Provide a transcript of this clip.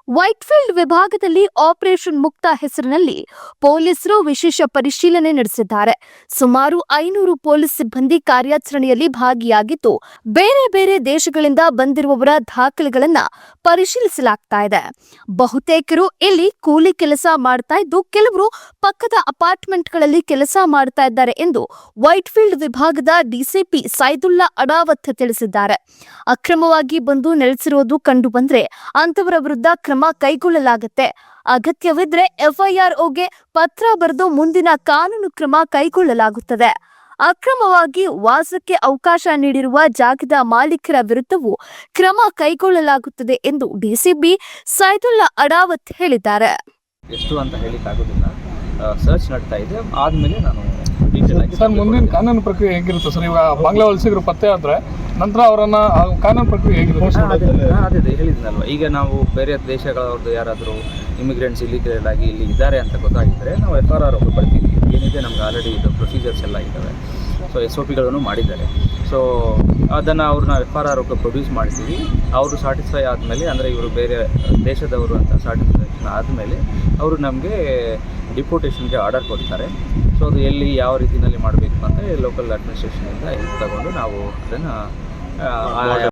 ವೈಟ್ಫೀಲ್ಡ್ ವಿಭಾಗದಲ್ಲಿ ಆಪರೇಷನ್ ಮುಕ್ತ ಹೆಸರಿನಲ್ಲಿ ಪೊಲೀಸರು ವಿಶೇಷ ಪರಿಶೀಲನೆ ನಡೆಸಿದ್ದಾರೆ. ಸುಮಾರು 500 ಪೊಲೀಸ್ ಸಿಬ್ಬಂದಿ ಕಾರ್ಯಾಚರಣೆಯಲ್ಲಿ ಭಾಗಿಯಾಗಿದ್ದು, ಬೇರೆ ಬೇರೆ ದೇಶಗಳಿಂದ ಬಂದಿರುವವರ ದಾಖಲೆಗಳನ್ನ ಪರಿಶೀಲಿಸಲಾಗ್ತಾ ಇದೆ. ಬಹುತೇಕರು ಇಲ್ಲಿ ಕೂಲಿ ಕೆಲಸ ಮಾಡ್ತಾ ಇದ್ದು, ಕೆಲವರು ಪಕ್ಕದ ಅಪಾರ್ಟ್ಮೆಂಟ್ಗಳಲ್ಲಿ ಕೆಲಸ ಮಾಡ್ತಾ ಇದ್ದಾರೆ ಎಂದು ವೈಟ್ಫೀಲ್ಡ್ ವಿಭಾಗದ ಡಿಸಿಪಿ ಸೈದುಲ್ಲಾ ಅಡಾವತ್ ತಿಳಿಸಿದ್ದಾರೆ. ಅಕ್ರಮವಾಗಿ ಬಂದು ನೆಲೆಸಿರುವುದು ಕಂಡು ಬಂದ್ರೆ ಅಂತವರ ವಿರುದ್ಧ ಕ್ರಮ ಕೈಗೊಳ್ಳಲಾಗುತ್ತೆ. ಅಗತ್ಯವಿದ್ರೆ ಎಫ್ಐಆರ್ಒಗೆ ಪತ್ರ ಬರೆದು ಮುಂದಿನ ಕಾನೂನು ಕ್ರಮ ಕೈಗೊಳ್ಳಲಾಗುತ್ತದೆ. ಅಕ್ರಮವಾಗಿ ವಾಸಕ್ಕೆ ಅವಕಾಶ ನೀಡಿರುವ ಜಾಗದ ಮಾಲೀಕರ ವಿರುದ್ಧವೂ ಕ್ರಮ ಕೈಗೊಳ್ಳಲಾಗುತ್ತದೆ ಎಂದು ಡಿಸಿಪಿ ಸೈದುಲ್ಲಾ ಅಡಾವತ್ ಹೇಳಿದ್ದಾರೆ. ಎಷ್ಟು ಅಂತ ಹೇಳಿಕ್ಕಾಗೋದಿಲ್ಲ, ಸರ್ಚ್ ನಡ್ತಾ ಇದೆ. ಆದಮೇಲೆ ನಾನು ಡೀಟೇಲ್ ಆಗಿ ಸರ್ ಮುಂದಿನ ಕಾನೂನು ಪ್ರಕ್ರಿಯೆ ಹೇಗಿರುತ್ತೆ ಸರ್? ಇವಾಗ ಬಾಂಗ್ಲಾ ವಲಸಿಗರು ಪತ್ತೆ ಆದರೆ ನಂತರ ಅವರನ್ನು ಕಾನೂನು ಪ್ರಕ್ರಿಯೆ ಹೇಗಿರುತ್ತೆ? ಅದೇ ಹೇಳಿದ್ನಲ್ವ, ಈಗ ನಾವು ಬೇರೆ ದೇಶಗಳವ್ರದ್ದು ಯಾರಾದರೂ ಇಮಿಗ್ರೆಂಟ್ಸ್ ಇಲ್ಲಿಗಲ್ ಆಗಿ ಇಲ್ಲಿ ಇದ್ದಾರೆ ಅಂತ ಗೊತ್ತಾಗಿದ್ದರೆ ನಾವು FRR ಬರ್ತೀವಿ. ಏನಿದೆ ನಮ್ಗೆ ಆಲ್ರೆಡಿ ಇದು ಪ್ರೊಸೀಜರ್ಸ್ ಎಲ್ಲ ಇದ್ದಾವೆ. ಸೊ SOPಗಳನ್ನು ಮಾಡಿದ್ದಾರೆ. ಸೊ ಅದನ್ನು ಅವ್ರನ್ನ FRR ಪ್ರೊಡ್ಯೂಸ್ ಮಾಡ್ತೀವಿ. ಅವರು ಸ್ಯಾಟಿಸ್ಫೈ ಆದಮೇಲೆ, ಅಂದರೆ ಇವರು ಬೇರೆ ದೇಶದವರು ಅಂತ ಸ್ಯಾಟಿಸ್ಫ್ಯಾಕ್ಷನ್ ಆದಮೇಲೆ ಅವರು ನಮಗೆ ಡಿಪೋಟೇಷನ್ಗೆ ಆರ್ಡರ್ ಕೊಡ್ತಾರೆ. ಸೊ ಅದು ಎಲ್ಲಿ ಯಾವ ರೀತಿಯಲ್ಲಿ ಮಾಡಬೇಕು ಅಂತ ಲೋಕಲ್ ಅಡ್ಮಿನಿಸ್ಟ್ರೇಷನಿಂದ ತಗೊಂಡು ನಾವು ಅದನ್ನು